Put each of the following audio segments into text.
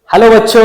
Hello बच्चों,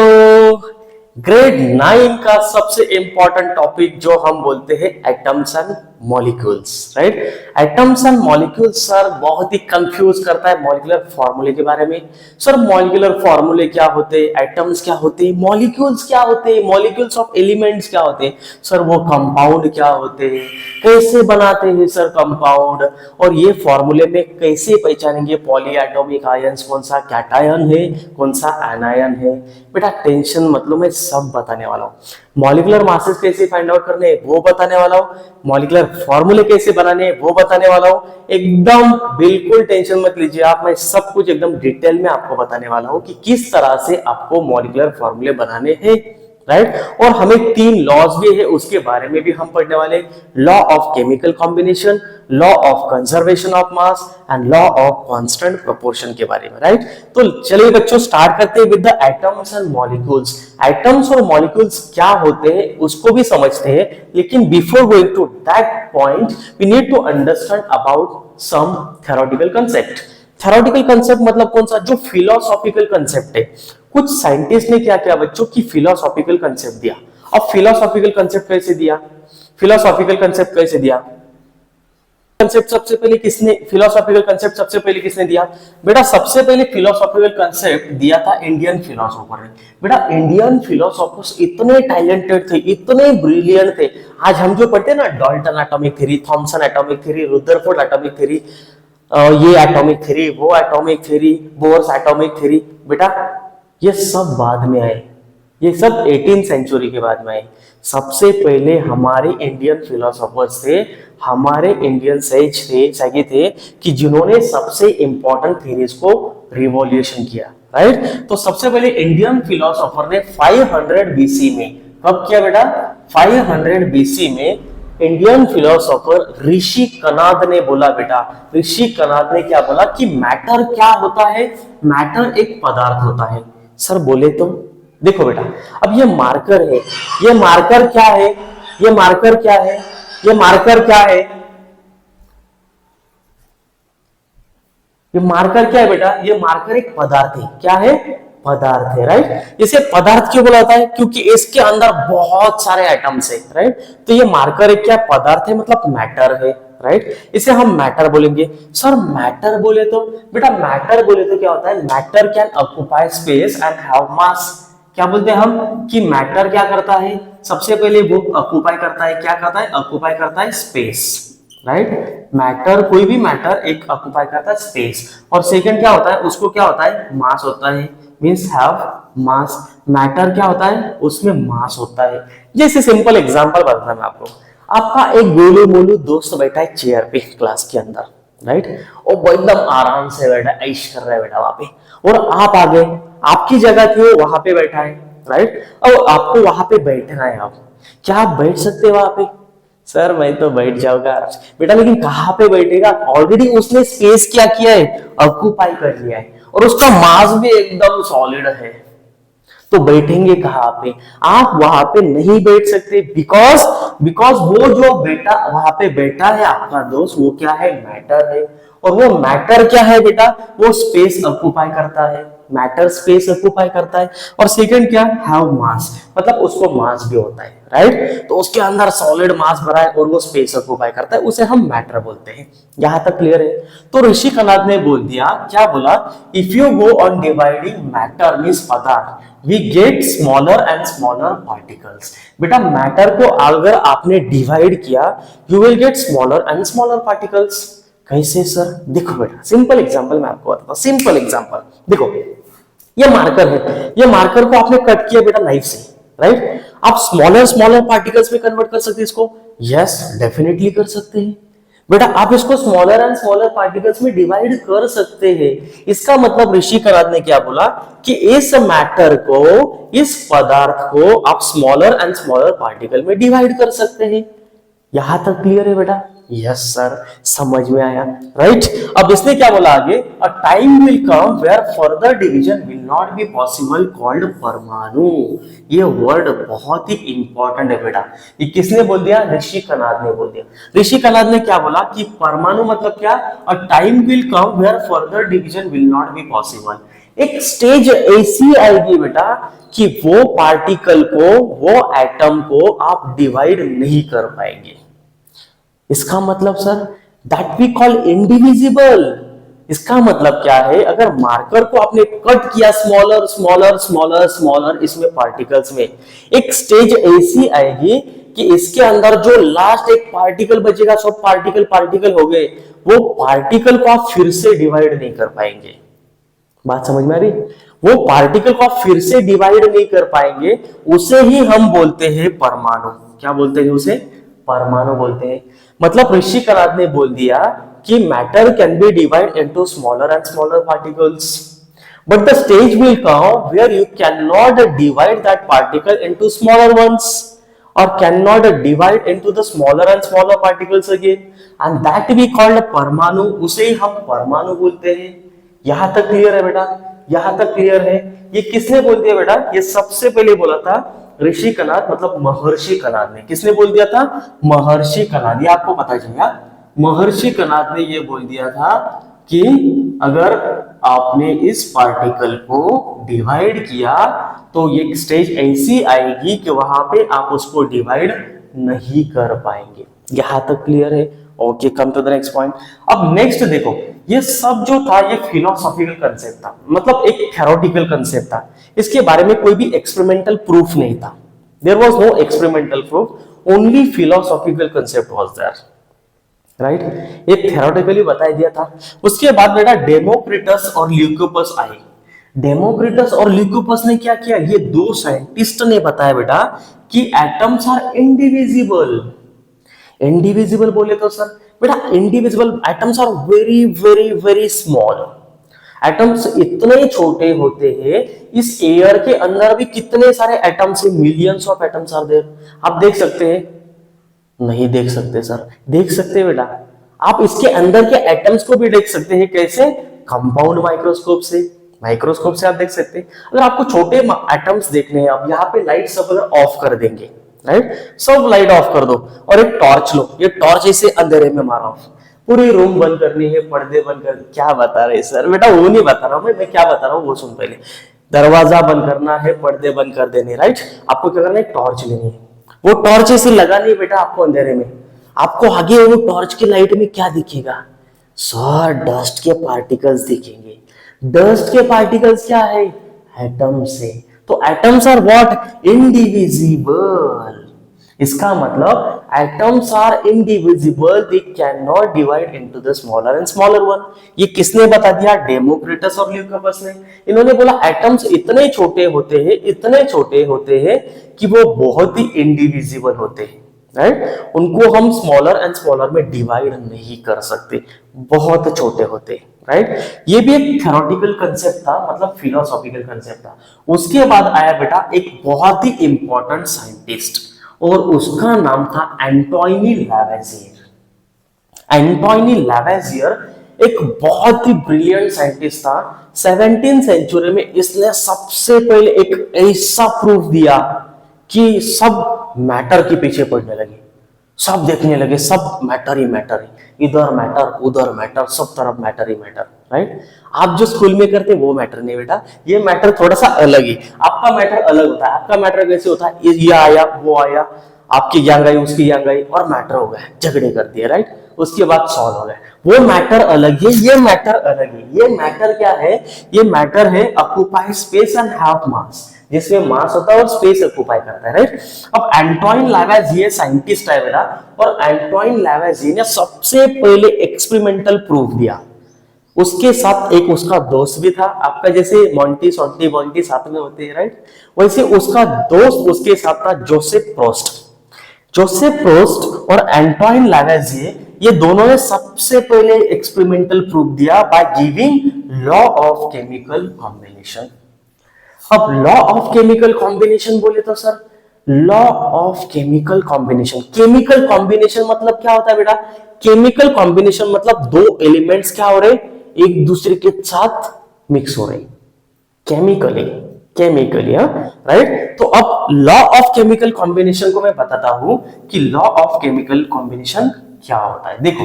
grade 9 का सबसे इंपॉर्टेंट टॉपिक जो हम बोलते हैं atoms and molecules, right. Atoms and molecules sir बहुत ही कंफ्यूज करता है मॉलिक्यूलर फॉर्मूले के बारे में। सर मॉलिक्यूलर फॉर्मूले क्या होते हैं, एटम्स क्या होते हैं, मॉलिक्यूल्स क्या होते हैं, मॉलिक्यूल्स ऑफ एलिमेंट्स क्या होते हैं, सर वो कंपाउंड क्या होते हैं, कैसे बनाते हैं सर कंपाउंड, और ये फॉर्मूले में कैसे पहचानेंगे पॉली एटॉमिक आयंस, कौन सा कैटायन है कौन सा एनायन है। बेटा टेंशन मतलब मैं सब बताने वाला हूँ। मॉलिक्यूलर मासेस कैसे फाइंड आउट करने हैं वो बताने वाला हूँ, मॉलिक्यूलर फॉर्मूले कैसे बनाने हैं वो बताने वाला हूँ। एकदम बिल्कुल टेंशन मत लीजिए आप, मैं सब कुछ एकदम डिटेल में आपको बताने वाला हूँ कि किस तरह से आपको मॉलिक्यूलर फॉर्मूले बनाने हैं, राइट। और हमें 3 लॉज भी है उसके बारे में भी हम पढ़ने वाले, law of chemical combination, law of conservation of mass and law of constant proportion के बारे में, राइट। तो चलिए बच्चों स्टार्ट करते हैं with the atoms and molecules. Atoms और मॉलिक्यूल्स क्या होते हैं उसको भी समझते हैं, लेकिन before going to that point we need to understand about some theoretical concept. Theoretical concept मतलब कौन सा, जो फिलोसॉफिकल कंसेप्ट है। कुछ साइंटिस्ट ने क्या किया बच्चों की फिलोसॉफिकल कंसेप्ट दिया। अब फिलोसॉफिकल कंसेप्ट कैसे दिया, फिलोसॉफिकल कंसेप्ट कैसे दिया, कंसेप्ट सबसे पहले किसने, फिलोसॉफिकल कंसेप्ट सबसे पहले किसने दिया बेटा, सबसे पहले फिलोसॉफिकल कंसेप्ट दिया था इंडियन फिलोसोफर ने। बेटा इंडियन फिलोसोफर्स इतने टैलेंटेड थे, इतने ब्रिलियंट थे। आज हम जो पढ़ते हैं ना Dalton atomic theory, Thomson atomic theory, Rutherford atomic theory, ये एटॉमिक थ्योरी वो atomic theory, Bohr's atomic theory, बेटा ये सब बाद में आए, ये सब 18th सेंचुरी के बाद में आए। सबसे पहले हमारे इंडियन फिलोसोफर्स थे, हमारे इंडियन सही थे कि जिन्होंने सबसे इंपॉर्टेंट थ्योरीज को रिवॉल्यूशन किया, राइट। तो सबसे पहले इंडियन फिलोसोफर ने 500 बीसी में, कब किया बेटा, 500 बीसी में इंडियन फिलोसोफर ऋषि कनाद ने बोला, बेटा ऋषि कनाद ने क्या बोला कि मैटर क्या होता है, मैटर एक पदार्थ होता है। सर बोले तो देखो बेटा, अब ये मार्कर है, ये मार्कर क्या है, ये मार्कर क्या है, ये मार्कर क्या है, ये मार्कर क्या है बेटा, ये मार्कर एक पदार्थ है, क्या है, पदार्थ है, राइट। इसे पदार्थ क्यों बुलाता है, क्योंकि इसके अंदर बहुत सारे एटम्स है, राइट। तो ये मार्कर एक क्या पदार्थ है, मतलब मैटर है, राइट। इसे हम मैटर बोलेंगे। सर मैटर बोले तो बेटा, मैटर बोले तो क्या होता है, matter can occupy space and have मास। क्या बोलते हैं हम कि मैटर क्या करता है, सबसे पहले वो ऑक्युपाई करता है, क्या करता है, ऑक्युपाई करता है स्पेस, राइट। मैटर कोई भी मैटर एक ऑक्युपाई करता है स्पेस, और सेकंड क्या होता है, उसको क्या होता है, मास होता है, मींस हैव मास। मैटर क्या होता है, उसमें मास होता है। जैसे सिंपल एग्जांपल बताता मैं आपको, आपका एक गोलू मोलू दोस्त बैठा है चेयर पे क्लास के अंदर, राइट। और वो एकदम आराम से बैठा है, ऐश कर रहा है बेटा वहां पे, और आप आ गए, आपकी जगह थी वो वहां पे बैठा है, राइट। और आपको वहां पे बैठना है, आप क्या आप बैठ सकते हैं वहां पे, सर मैं तो बैठ जाऊंगा बेटा, लेकिन कहां पे बैठेगा, ऑलरेडी उसने स्पेस क्या किया है, ऑक्युपाई कर लिया है, और उसका मास भी एकदम सॉलिड है। तो बैठेंगे कहां पे, आप वहां पे नहीं बैठ सकते, बिकॉज बिकॉज वो जो बेटा वहां पे बैठा है आपका दोस्त, वो क्या है, मैटर है। और वो मैटर क्या है बेटा, वो स्पेस ऑक्युपाई करता है, मैटर स्पेस ऑक्युपाई करता है। और सेकंड क्या, हैव मास, मतलब उसको मास भी होता है, राइट। तो उसके अंदर सॉलिड मास भरा है और वो स्पेस ऑक्युपाई करता है, उसे हम मैटर बोलते हैं। यहां तक क्लियर है। तो ऋषि कनाद ने बोल दिया, क्या बोला, if you go on dividing matter means पदार्थ, we get smaller and smaller particles। बेटा मैटर को अगर आपने डिवाइड किया, you will get smaller and smaller particles। कैसे सर, देखो बेटा सिंपल एग्जांपल मैं आपको बताता हूं, सिंपल एग्जांपल देखो, ये मार्कर है, ये मार्कर को आपने कट किया बेटा नाइफ से, राइट। आप स्मॉलर स्मॉलर पार्टिकल्स में कन्वर्ट कर सकते हैं इसको, यस डेफिनेटली कर सकते हैं बेटा, आप इसको स्मॉलर एंड स्मॉलर पार्टिकल्स में डिवाइड कर सकते हैं। इसका मतलब ऋषि कनाद ने क्या बोला कि इस मैटर को, इस पदार्थ को आप स्मॉलर एंड स्मॉलर पार्टिकल में डिवाइड कर सकते हैं। यहां तक क्लियर है बेटा, यस सर समझ में आया, राइट। अब इसने क्या बोला आगे, a time will come where further division will not be possible called परमाणु। ये वर्ड बहुत ही इंपॉर्टेंट है बेटा, ये किसने बोल दिया, ऋषि कनाद ने बोल दिया। ऋषि कनाद ने क्या बोला कि परमाणु मतलब क्या, a time will come where further division will not be possible. एक स्टेज ऐसी आएगी बेटा कि वो पार्टिकल को, वो एटम को आप डिवाइड नहीं कर पाएंगे। इसका मतलब sir that we call indivisible. इसका मतलब क्या है, अगर मार्कर को आपने कट किया स्मॉलर स्मॉलर स्मॉलर स्मॉलर इसमें पार्टिकल्स में, एक स्टेज ऐसी आएगी कि इसके अंदर जो लास्ट एक पार्टिकल बचेगा, सब पार्टिकल पार्टिकल हो गए, वो पार्टिकल को आप फिर से डिवाइड नहीं कर पाएंगे। बात समझ में आ रही? वो पार्टिकल को आप फिर से डिवाइड नहीं कर पाएंगे, उसे ही हम बोलते हैं परमाणु। क्या बोलते हैं उसे? परमाणु बोलते हैं। मतलब ऋषि कणाद ने बोल दिया कि matter can be divide into smaller and smaller particles, but the stage will come where you can not divide that particle into smaller ones or cannot divide into the smaller and smaller particles again, and that we called परमाणु। उसे ही हम परमाणु बोलते हैं। यहां तक clear है बेटा? यहां तक क्लियर है? ये किसने बोल दिया बेटा? ये सबसे पहले बोला था ऋषि कणाद, मतलब महर्षि कणाद ने। किसने बोल दिया था? महर्षि कणाद। ये आपको पता चलेगा, महर्षि कणाद ने ये बोल दिया था कि अगर आपने इस पार्टिकल को डिवाइड किया तो ये स्टेज ऐसी आएगी कि वहां पे आप उसको डिवाइड नहीं कर पाएंगे। यहां तक क्लियर है? Okay, come to the next point. अब नेक्स्ट देखो, ये सब जो था ये फिलोसॉफिकल कंसेप्ट था, मतलब एक थ्योरेटिकल कंसेप्ट था। इसके बारे में कोई भी एक्सपेरिमेंटल प्रूफ नहीं था। There was no experimental proof, only philosophical concept was there, right? एक थ्योरेटिकली बताया दिया था। उसके बाद बेटा डेमोक्रिटस और ल्यूकोपस आए। डेमोक्रिटस और ल्यूकोपस ने क्या किया? ये दो साइंटिस्ट ने बताया बेटा कि एटम्स आर इंडिविजिबल। इंडिविजिबल बोले तो सर बेटा indivisible atoms are very very very small. Atoms इतने छोटे होते हैं, इस एयर के अंदर भी कितने सारे एटम्स है, millions of atoms are there. आप देख सकते हैं? नहीं देख सकते सर। देख सकते हैं बेटा, आप इसके अंदर के एटम्स को भी देख सकते हैं। कैसे? कंपाउंड माइक्रोस्कोप से। माइक्रोस्कोप से आप देख सकते हैं। अगर आपको छोटे एटम्स देखने हैं, आप यहाँ पे लाइट सब अगर ऑफ कर देंगे, राइट, सब लाइट ऑफ कर दो और एक टॉर्च लो, ये टॉर्च इसे अंधेरे में मारा ऑफ, पूरी रूम बंद करनी है, पर्दे बंद कर। क्या बता रहे सर? बेटा वो नहीं बता रहा हूं मैं क्या बता रहा हूँ वो सुन पहले। दरवाजा बंद करना है, पर्दे बंद कर देने, राइट। आपको क्या करना है? टॉर्च लेनी है। वो टॉर्च ऐसे लगानी है बेटा आपको अंधेरे में। आपको आगे वो टॉर्च की लाइट में क्या दिखेगा? सर डस्ट के पार्टिकल्स दिखेंगे। डस्ट के पार्टिकल्स क्या है? एटम्स है। तो एटम्स आर व्हाट? इंडिविजिबल। इसका मतलब atoms are indivisible, they can not divide into the smaller and smaller one. ये किसने बता दिया? डेमोक्रिटस और ल्यूकोपस ने। इन्होंने बोला एटम्स इतने छोटे होते हैं, इतने छोटे होते हैं कि वो बहुत ही इंडिविजिबल होते हैं, राइट। उनको हम स्मॉलर एंड स्मॉलर में डिवाइड नहीं कर सकते, बहुत छोटे होते हैं, राइट। ये भी एक थ्योरेटिकल कंसेप्ट था, मतलब फिलोसॉफिकल कंसेप्ट था। उसके बाद आया बेटा एक बहुत ही इंपॉर्टेंट साइंटिस्ट, और उसका नाम था एंटोनी लैवेजियर। एंटोनी लैवेजियर एक बहुत ही ब्रिलियंट साइंटिस्ट था। 17वीं सेंचुरी में इसने सबसे पहले एक ऐसा प्रूफ दिया कि सब मैटर के पीछे पड़ने लगे, सब देखने लगे, सब मैटर ही मैटर ही, इधर मैटर उधर मैटर, सब तरफ मैटर ही मैटर, राइट। आप जो स्कूल में करते वो मैटर नहीं बेटा, ये मैटर थोड़ा सा अलग ही। आपका मैटर अलग होता है। आपका मैटर कैसे होता है? ये आया वो आया, आपकी यंग आई उसकी यंग आई और मैटर हो गया, झगड़े कर दिए, राइट। उसके बाद सॉल्व हो गए। वो मैटर अलग है, ये मैटर अलग है। ये मैटर क्या है? ये मैटर है ऑक्यूपाई स्पेस एंड हैव मास, जिसमें मास होता है और स्पेस ऑक्यूपाई करता है, राइट। अब एंटोनी लैवेजियर साइंटिस्ट है बेटा, और एंटोनी लैवेजियर ने सबसे पहले एक्सपेरिमेंटल प्रूफ दिया। उसके साथ एक उसका दोस्त भी था, आपका जैसे मोंटी सोंटी मोंटी साथ में होते हैं, राइट। वैसे उसका दोस्त उसके साथ था जोसेफ प्रोस्ट। जोसेफ प्रोस्ट और एंटोनी लैवेजियर, ये दोनों ने सबसे पहले एक्सपेरिमेंटल प्रूफ दिया by giving law of chemical combination. अब लॉ ऑफ केमिकल कॉम्बिनेशन बोले तो sir law of chemical combination, chemical combination मतलब क्या होता है बेटा? केमिकल कॉम्बिनेशन मतलब दो एलिमेंट्स क्या हो रहे, एक दूसरे के साथ मिक्स हो रहे, केमिकली, केमिकली, राइट। तो अब लॉ ऑफ केमिकल कॉम्बिनेशन को मैं बताता हूं कि लॉ ऑफ केमिकल कॉम्बिनेशन क्या होता है। देखो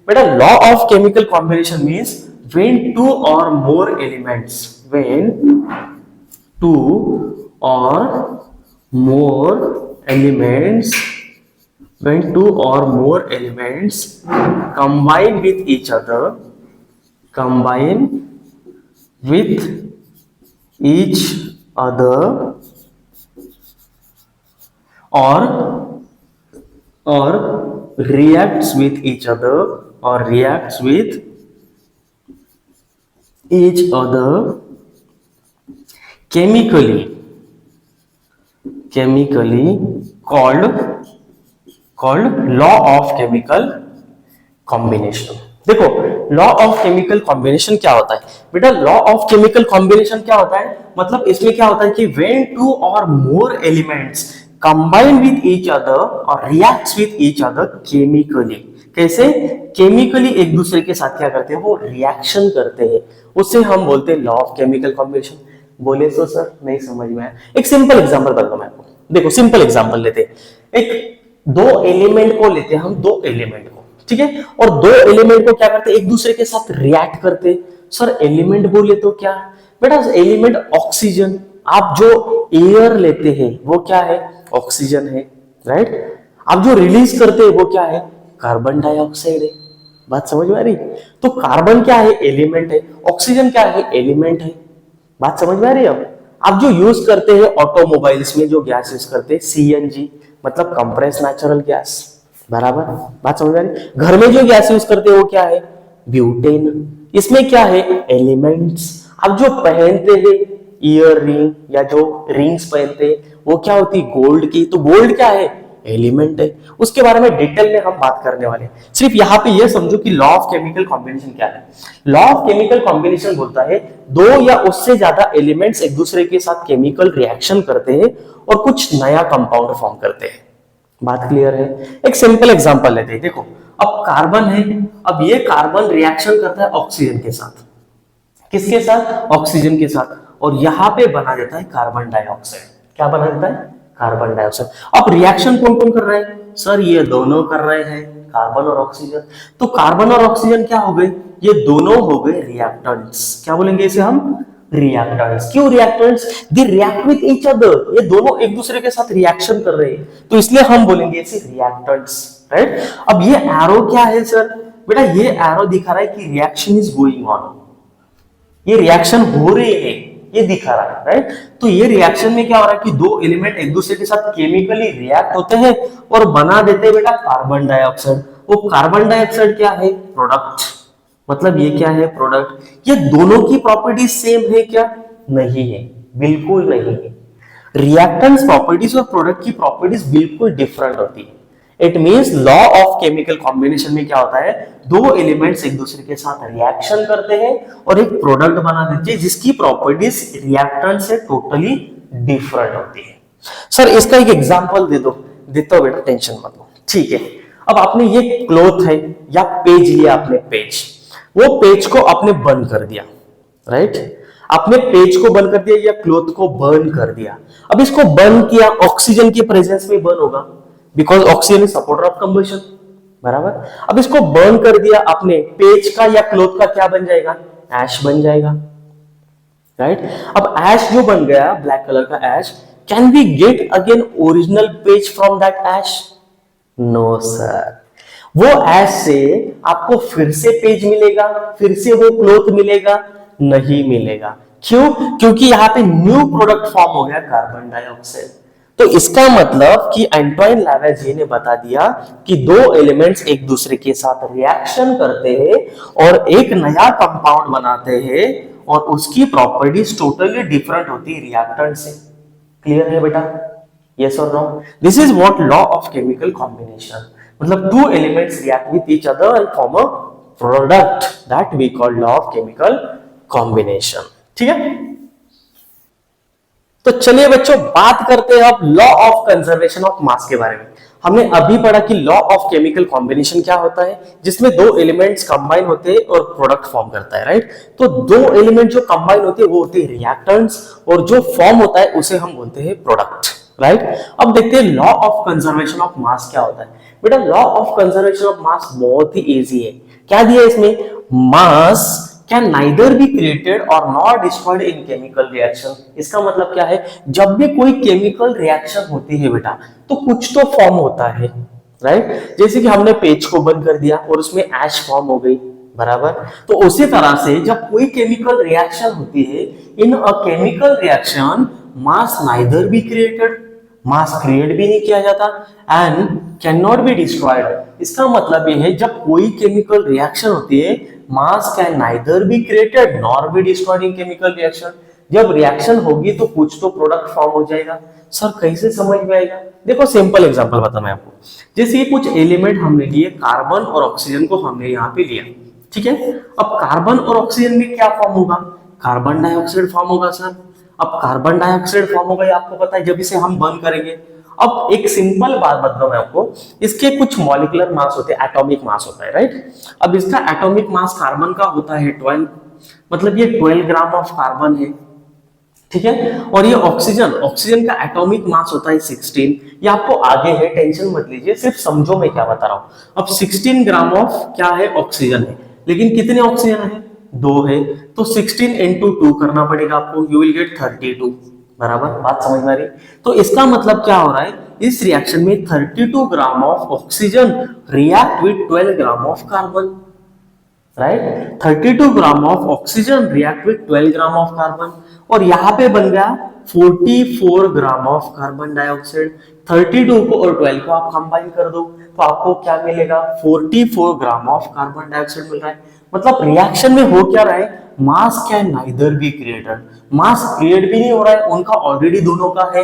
बेटा, law of chemical combination means when two or more elements, when two or more elements combine with each other or reacts with each other chemically called law of chemical combination. देखो law of chemical combination क्या होता है बेटा? Law of chemical combination क्या होता है? मतलब इसमें क्या होता है कि when two or more elements combine with each other or reacts with each other chemically. कैसे? केमिकली एक दूसरे के साथ क्या करते हैं? वो रिएक्शन करते हैं, उससे हम बोलते हैं लॉ ऑफ केमिकल कॉम्बिनेशन। बोले तो सर नहीं समझ में आया। एक सिंपल एग्जांपल बताऊं मैं आपको। देखो सिंपल एग्जांपल लेते हैं, एक दो एलिमेंट को लेते हैं हम, दो एलिमेंट को, ठीक है, और दो एलिमेंट को क्या करते हैं? एक दूसरे के साथ रिएक्ट करते। सर एलिमेंट बोले तो क्या बेटा? Element oxygen. आप जो एयर लेते हैं वो क्या है? ऑक्सीजन है, राइट। आप जो रिलीज करते हैं वो क्या है? कार्बन डाइऑक्साइड है। बात समझ में आ रही? तो कार्बन क्या है? एलिमेंट है। ऑक्सीजन क्या है? एलिमेंट है। बात समझ में आ रही है? अब आप जो यूज करते हैं ऑटोमोबाइल्स में, जो गैस यूज करते हैं सीएनजी, मतलब कंप्रेस नेचुरल गैस, बराबर। बात समझ में आ रही? घर में जो गैस यूज करते हैं वो क्या है? ब्यूटेन। इसमें क्या है? एलिमेंट्स। आप जो पहनते हैं ईयर रिंग या जो रिंग्स पहनते हैं वो क्या होती? गोल्ड की। तो गोल्ड क्या है? एलिमेंट है। उसके बारे में डिटेल में हम बात करने वाले हैं। सिर्फ यहाँ पे ये समझो कि लॉ ऑफ केमिकल कॉम्बिनेशन क्या है। लॉ ऑफ केमिकल कॉम्बिनेशन बोलता है दो या उससे ज्यादा एलिमेंट्स एक दूसरे के साथ केमिकल रिएक्शन करते हैं और कुछ नया कंपाउंड फॉर्म करते हैं। बात क्लियर है? एक सिंपल एग्जांपल लेते हैं। देखो अब कार्बन है, अब ये कार्बन रिएक्शन करता है ऑक्सीजन के साथ। किसके साथ? ऑक्सीजन के साथ। और यहां पे बना देता है कार्बन डाइऑक्साइड। क्या बना देता है? Carbon dioxide. अब रिएक्शन कौन कौन कर रहे हैं? सर ये दोनों कर रहे हैं, कार्बन और ऑक्सीजन। तो कार्बन और ऑक्सीजन क्या हो गए? ये दोनों हो गए रिएक्टेंट्स। क्या बोलेंगे इसे हम? रिएक्टेंट्स। क्यों reactants? They react with each other. ये दोनों एक दूसरे के साथ रिएक्शन कर रहे हैं, तो इसलिए हम बोलेंगे इसे रिएक्टेंट्स, राइट। अब ये एरो क्या है सर? बेटा ये एरो दिखा रहा है कि रिएक्शन इज गोइंग ऑन, ये रिएक्शन हो रही है, ये दिखा रहा है, राइट। तो ये रिएक्शन में क्या हो रहा है कि दो एलिमेंट एक दूसरे के साथ केमिकली रिएक्ट होते हैं और बना देते हैं बेटा कार्बन डाइऑक्साइड। वो कार्बन डाइऑक्साइड क्या है? प्रोडक्ट। मतलब ये क्या है? प्रोडक्ट। ये दोनों की प्रॉपर्टीज सेम है क्या? नहीं है, बिल्कुल नहीं है। रिएक्टेंट्स प्रॉपर्टीज और प्रोडक्ट की प्रॉपर्टीज बिल्कुल डिफरेंट होती है। It means law of chemical combination में क्या होता है? दो एलिमेंट्स एक दूसरे के साथ रिएक्शन करते हैं और एक प्रोडक्ट बना देते हैं जिसकी प्रॉपर्टीज रिएक्टेंट से टोटली डिफरेंट होती है। सर इसका एक एग्जांपल दे दो। देता हूं बेटा, टेंशन मत लो, ठीक है। अब आपने ये क्लॉथ है या पेज लिया, आपने पेज, वो पेज को आपने बंद कर दिया, राइट। आपने पेज को बंद कर दिया या क्लॉथ को बर्न कर दिया। अब इसको बर्न किया, ऑक्सीजन के प्रेजेंस में बर्न होगा, because oxygen is supporter of combustion, बराबर। अब इसको बर्न कर दिया आपने, पेज का या क्लॉथ का क्या बन जाएगा? ऐश बन जाएगा, राइट। अब ऐश जो बन गया, ब्लैक कलर का ash, can we get again original page from that ash? No sir. वो ऐश से आपको फिर से पेज मिलेगा, फिर से वो क्लॉथ मिलेगा? नहीं मिलेगा। क्यों? क्योंकि यहां पे न्यू प्रोडक्ट फॉर्म हो गया, कार्बन डाइऑक्साइड। तो इसका मतलब कि एंटोइन लावेज़िए ने बता दिया कि दो एलिमेंट्स एक दूसरे के साथ रिएक्शन करते हैं और एक नया कंपाउंड बनाते हैं और उसकी प्रॉपर्टीज टोटली डिफरेंट होती है रिएक्टेंट से। क्लियर है बेटा? Yes or no? This is what law of chemical combination. मतलब two elements react with each other and form a product that we call law of chemical combination. ठीक है, तो चलिए बच्चों बात करते हैं अब law of conservation of mass के बारे में। हमने अभी पढ़ा कि लॉ ऑफ केमिकल कॉम्बिनेशन क्या होता है, जिसमें दो एलिमेंट्स कंबाइन होते हैं और प्रोडक्ट फॉर्म करता है, राइट। तो दो एलिमेंट जो कंबाइन होते हैं वो होते हैं रिएक्टेंट्स और जो फॉर्म होता है उसे हम बोलते हैं प्रोडक्ट, राइट। अब देखते हैं law of conservation of mass क्या होता है। बेटा law of conservation of mass बहुत ही इजी है। क्या दिया इसमें? Mass can neither be created or not destroyed in chemical reaction. इसका मतलब क्या है, जब भी कोई केमिकल रिएक्शन होती है बेटा तो कुछ तो फॉर्म होता है, राइट। जैसे कि हमने पेज को बंद कर दिया और उसमें ऐश फॉर्म हो गई, बराबर। तो उसी तरह से जब कोई केमिकल रिएक्शन होती है, in a chemical reaction mass neither be created, mass create भी नहीं किया जाता, and can not be destroyed. इसका मतलब ये है जब कोई केमिकल रिएक्शन होती है, मास can neither be created nor be destroyed in chemical reaction. जब रिएक्शन होगी तो कुछ तो प्रोडक्ट फॉर्म हो जाएगा। सर कैसे समझ में आएगा? देखो सिंपल एग्जांपल बता मैं आपको। जैसे ये कुछ एलिमेंट हमने लिए, कार्बन और ऑक्सीजन को हमने यहाँ पे लिया, ठीक है। अब कार्बन और ऑक्सीजन में क्या फॉर्म होगा? कार्बन डाइऑक्साइड फॉर्म होगा सर। अब कार्बन डाइऑक्साइड फॉर्म होगा, ये आपको पता है, जब इसे हम बर्न करेंगे। अब एक सिंपल बात बताऊं मैं आपको, इसके कुछ मॉलिक्यूलर मास होते हैं, एटॉमिक मास होता है, राइट। अब इसका एटॉमिक मास कार्बन का होता है 12, मतलब ये 12 ग्राम ऑफ कार्बन है, ठीक है। और ये ऑक्सीजन, ऑक्सीजन का एटॉमिक मास होता है 16। ये आपको आगे है, टेंशन मत लीजिए, सिर्फ समझो मैं क्या बता रहा हूं। अब 16 ग्राम ऑफ क्या है? ऑक्सीजन है, लेकिन कितने ऑक्सीजन है? 2 है। तो 16 इंटू 2 करना पड़ेगा आपको, यू विल गेट 32, बराबर। बात समझ में आ रही? तो इसका मतलब क्या हो रहा है, इस रिएक्शन में 32 gram of oxygen react with 12 gram of carbon, right. 32 gram of oxygen react with 12 gram of carbon, और यहां पे बन गया 44 ग्राम ऑफ कार्बन डाइऑक्साइड। 32 को और 12 को आप कंबाइन कर दो तो आपको क्या मिलेगा? 44 ग्राम ऑफ कार्बन डाइऑक्साइड मिल रहा है। मतलब रिएक्शन में हो क्या रहा है? मास can neither be created, mass create भी नहीं हो रहा है, उनका ऑलरेडी दोनों का है,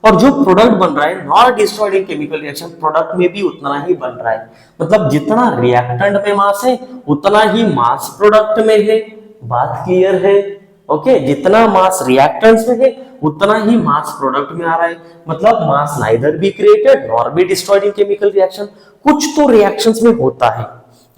और जो प्रोडक्ट बन रहा है not destroyed in chemical reaction, product में भी उतना ही बन रहा है। मतलब जितना रिएक्टेंट में मास है उतना ही मास प्रोडक्ट में है। बात क्लियर है? ओके, जितना मास रिएक्टेंट्स में है उतना ही मास प्रोडक्ट में आ रहा है। मतलब मास neither be created nor be destroyed in chemical reaction, कुछ तो रिएक्शंस में होता है।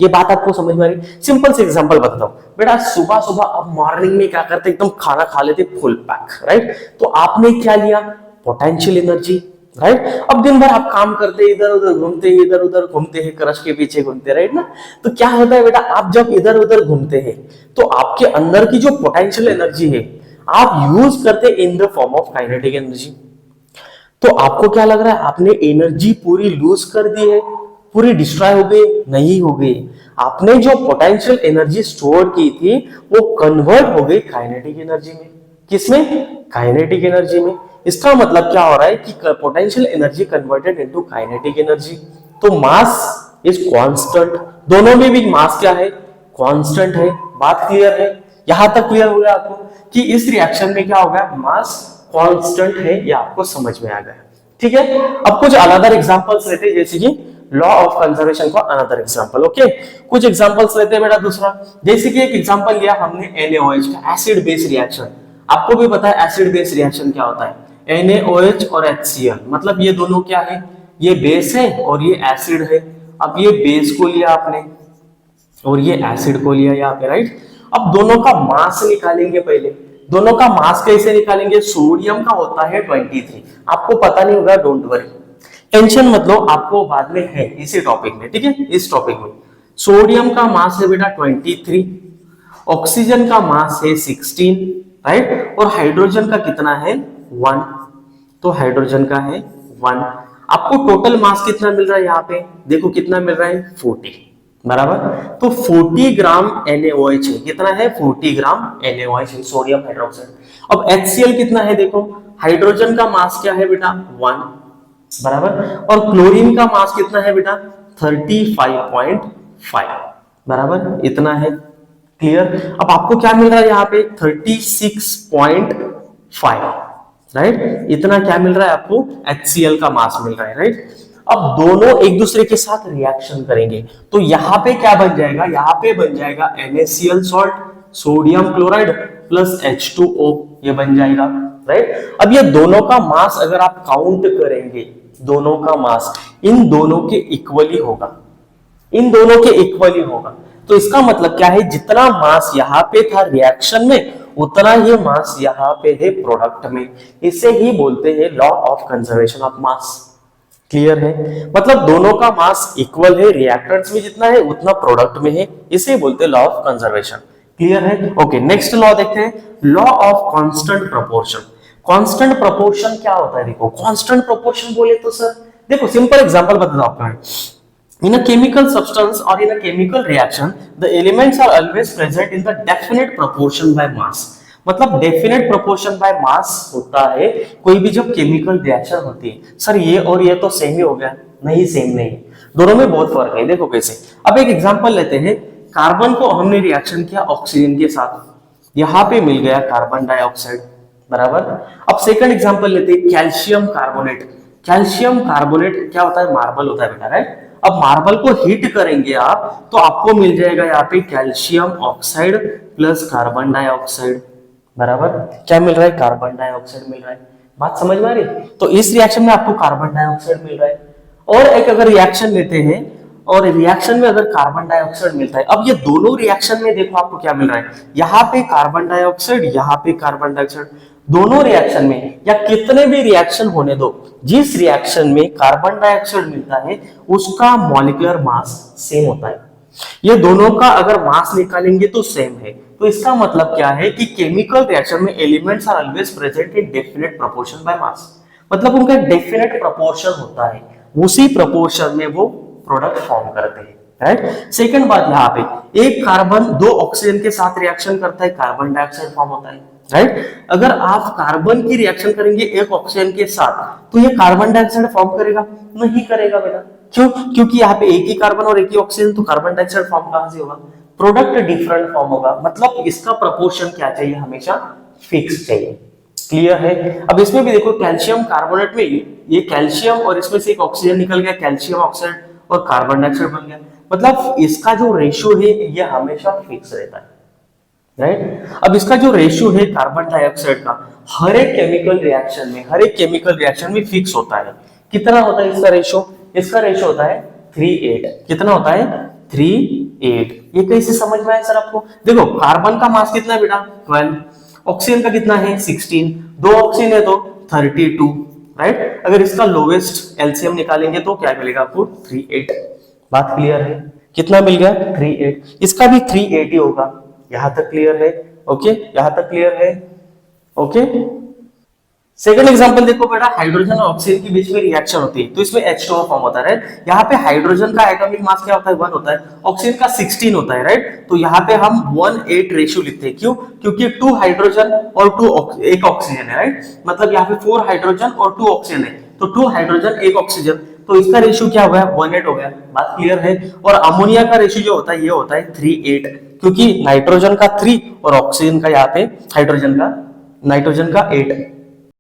ये बात आपको समझ में आ रही? सिंपल से एग्जांपल बताता हूं बेटा। सुबह सुबह आप मॉर्निंग में क्या करते, एकदम खाना खा लेते फुल पैक, राइट। तो आपने क्या लिया? Potential energy, right. अब दिन भर आप काम करते, इधर उधर घूमते, इधर उधर घूमते हैं, क्रश के पीछे घूमते, राइट ना। तो क्या होता है बेटा, आप जब इधर उधर घूमते हैं तो आपके अंदर की जो पोटेंशियल एनर्जी है आप यूज करते in the form of kinetic energy. तो आपको क्या लग रहा है, आपने एनर्जी पूरी लूज कर दी है, पूरी डिस्ट्रॉय हो गई? नहीं हो गई। आपने जो पोटेंशियल एनर्जी स्टोर की थी वो कन्वर्ट हो गई काइनेटिक एनर्जी में। किसमें? काइनेटिक एनर्जी में। इसका मतलब क्या हो रहा है कि potential energy converted into kinetic energy. तो मास इज कांस्टेंट, दोनों में भी मास क्या है? कांस्टेंट है। बात क्लियर है? यहां तक क्लियर हो गया आपको कि इस रिएक्शन में क्या होगा? मास कांस्टेंट है, ये आपको समझ में आ गया, ठीक है। अब कुछ अनदर एग्जांपल्स लेते हैं, जैसे कि लॉ ऑफ कंजर्वेशन का अनदर एग्जांपल। ओके, कुछ एग्जांपल्स लेते हैं बेटा। दूसरा, जैसे कि एक एग्जांपल लिया हमने NaOH का एसिड बेस रिएक्शन। आपको भी पता है एसिड बेस रिएक्शन क्या होता है, NaOH और HCl, मतलब ये दोनों क्या है? ये बेस है और ये एसिड है। अब ये बेस को लिया आपने और ये एसिड को लिया यहाँ पे, राइट। अब दोनों का मास निकालेंगे पहले। दोनों का मास कैसे निकालेंगे? सोडियम का होता है 23, आपको पता नहीं होगा, डोंट वरी, टेंशन मत लो, आपको बाद में है इसी टॉपिक में, ठीक है। इस टॉपिक में सोडियम का मास है बेटा 23, ऑक्सीजन का मास है 16, राइट। और हाइड्रोजन का कितना है? 1। तो हाइड्रोजन का है 1। आपको टोटल मास कितना मिल रहा है? यहाँ पे देखो कितना मिल रहा है, 40, बराबर। तो 40 ग्राम NaOH है। कितना है? 40 ग्राम NaOH है, सोडियम हाइड्रोक्साइड। अब HCl कितना है? देखो हाइड्रोजन का मास क्या है बेटा? 1, बराबर। और क्लोरीन का मास कितना है बेटा? 35.5, बराबर, इतना है। क्लियर? अब आपको क्या मिल रहा है यहाँ पे? 36.5, राइट। इतना क्या मिल रहा है आपको? HCl का मास मिल रहा है, राइट। अब दोनों एक दूसरे के साथ रिएक्शन करेंगे तो यहाँ पे क्या बन जाएगा? यहाँ पे बन जाएगा NaCl salt, sodium chloride plus H2O, ये बन जाएगा, राइट। अब ये दोनों का मास अगर आप काउंट करेंगे, दोनों का मास इन दोनों के इक्वली होगा, इन दोनों के इक्वली होगा। तो इसका मतलब क्या है? जितना मास यहाँ पे था रिएक्शन में उतना ही मास यहाँ पे है प्रोडक्ट में। इसे ही बोलते हैं law of conservation of mass. Clear है? मतलब दोनों का मास इक्वल है, रिएक्टेंट्स में जितना है उतना प्रोडक्ट में है, इसे बोलते हैं लॉ ऑफ कंजर्वेशन। क्लियर है? ओके, नेक्स्ट लॉ देखते हैं, law of constant proportion. Constant proportion क्या होता है? देखो, कांस्टेंट प्रोपोर्शन बोले तो सर देखो सिंपल एग्जांपल बताता हूं आपको। In a chemical substance or in a chemical reaction, the elements are always present in the definite proportion by mass. मतलब डेफिनेट प्रोपोर्शन बाय मास होता है कोई भी जब केमिकल रिएक्शन होती है। सर ये और ये तो सेम ही हो गया, नहीं सेम नहीं, दोनों में बहुत फर्क है। देखो कैसे, अब एक एग्जांपल लेते हैं, कार्बन को हमने रिएक्शन किया ऑक्सीजन के साथ, यहां पे मिल गया कार्बन डाइऑक्साइड, बराबर। अब सेकंड एग्जांपल लेते हैं, कैल्शियम कार्बोनेट। कैल्शियम कार्बोनेट क्या होता है? मार्बल होता है बेटा, राइट। अब मार्बल को हीट करेंगे आप तो आपको मिल जाएगा यहाँ पे calcium oxide plus carbon dioxide, बराबर। क्या मिल रहा है? कार्बन डाइऑक्साइड मिल रहा है। बात समझ में आ रही? तो इस रिएक्शन में आपको कार्बन डाइऑक्साइड मिल रहा है। और एक अगर रिएक्शन लेते हैं और रिएक्शन में अगर कार्बन डाइऑक्साइड मिलता है, अब ये दोनों रिएक्शन में देखो आपको क्या मिल रहा है, यहाँ पे कार्बन डाइऑक्साइड, यहाँ पे कार्बन डाइऑक्साइड, दोनों रिएक्शन में या कितने भी रिएक्शन होने दो, जिस रिएक्शन में कार्बन डाइऑक्साइड मिलता है उसका मॉलिक्यूलर मास सेम होता है। ये दोनों का अगर मास निकालेंगे तो सेम है। तो इसका मतलब क्या है कि केमिकल रिएक्शन में elements are always present in definite proportion by mass, मतलब उनका डेफिनेट प्रोपोर्शन होता है, उसी प्रोपोर्शन में वो प्रोडक्ट फॉर्म करते हैं, राइट। सेकंड बात, यहाँ पे एक कार्बन दो ऑक्सीजन के साथ रिएक्शन करता है, कार्बन डाइऑक्साइड फॉर्म होता है, राइट। अगर आप कार्बन की रिएक्शन करेंगे एक ऑक्सीजन के साथ तो ये कार्बन डाइऑक्साइड फॉर्म करेगा? नहीं करेगा बेटा। क्यों? क्योंकि यहाँ पे एक ही कार्बन और एक ही ऑक्सीजन, तो कार्बन डाइऑक्साइड फॉर्म कहां से होगा? प्रोडक्ट डिफरेंट फॉर्म होगा, मतलब इसका प्रोपोर्शन क्या चाहिए? हमेशा फिक्स चाहिए। क्लियर है? अब इसमें भी देखो, कैल्शियम कार्बोनेट में ये कैल्शियम और इसमें से एक ऑक्सीजन निकल गया, कैल्शियम ऑक्साइड और कार्बन डाइऑक्साइड बन गया, मतलब इसका जो रेशियो है ये हमेशा फिक्स रहता है, राइट। अब इसका जो रेशियो है कार्बन डाइऑक्साइड का हर एक केमिकल रिएक्शन में फिक्स होता है। कितना होता है इसका रेशियो? इसका रेशियो होता है 3:8। कितना होता है? 3:8। ये कैसे समझ में आया सर आपको? देखो, कार्बन का मास कितना है बेटा? 12। ऑक्सीजन का कितना है? 16। दो ऑक्सीजन है तो 32, राइट। अगर इसका लोवेस्ट एलसीएम निकालेंगे तो क्या मिलेगा आपको? 3:8। बात क्लियर है? कितना मिल गया? 3:8। इसका भी 3:8 ही होगा। यहां तक क्लियर है? ओके, यहां तक क्लियर है? ओके। सेकंड एग्जांपल देखो बेटा, हाइड्रोजन और ऑक्सीजन के बीच में रिएक्शन होती है तो इसमें H2O फॉर्म होता है, राइट। यहाँ पे हाइड्रोजन का एटॉमिक मास क्या होता है? 1 होता है, ऑक्सीजन का 16 होता है, राइट। तो यहाँ पे हम 1:8 रेशियो लिखते हैं। क्यों? क्योंकि 2 हाइड्रोजन और 1 ऑक्सीजन है, राइट। मतलब यहाँ पे 4 हाइड्रोजन और 2 ऑक्सीजन है, तो 2 हाइड्रोजन 1 ऑक्सीजन, तो इसका रेशियो क्या हो गया? 1:8 हो गया। बात क्लियर है? और अमोनिया का रेशियो जो होता है ये होता है 3:8, क्योंकि नाइट्रोजन का 3 और ऑक्सीजन का यहाँ पे नाइट्रोजन का 8।